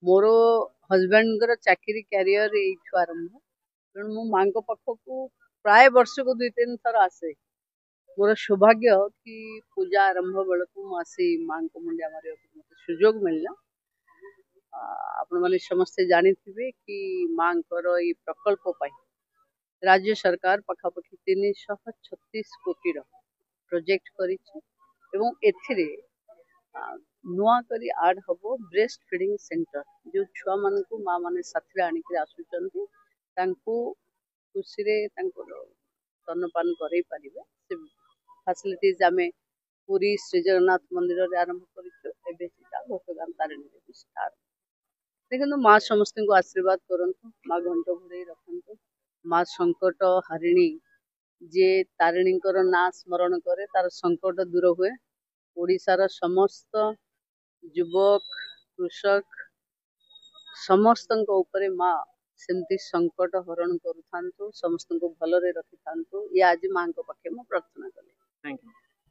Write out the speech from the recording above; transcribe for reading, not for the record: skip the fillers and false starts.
मोर husband चाकरी career you आरंभ तेणु मो माँ पाखक प्राय वर्ष को 2-3 थर आसे। मोर सौभाग्य कि पूजा आरंभ बेलू आसी माँ को मुंडिया मारे सुजोग मिलला। आपण मैंने समस्ते जानी कि माँ ये प्रकल्प राज्य सरकार पखापाखि 336 कोटी प्रोजेक्ट करी नुआ करी आड हबो ब्रेस्ट फीडिंग सेंटर जो छुआ मान को माँ माने साथी आनिक आसुचंती तांको खुशी रे तांको स्तनपान करई पारिबे से फैसिलिटीज आमे पूरी श्री जगन्नाथ मंदिर रे आरंभ करिछु। एबे सीधा भोकगान तारिणी रे स्टार्ट देखो माँ समस्त को आशीर्वाद करंतु माँ घंट घोड़े रखंतु माँ संकट हारिणी जे तारिणी ना स्मरण करे तार संकट दूर हुए। ओडिशार समस्त युवक कृषक समस्त उपरे माँ सेमती संकट हरण करूँ समस्त को भलरे रखि ये आज माँ पाखे प्रार्थना कले। Thank you.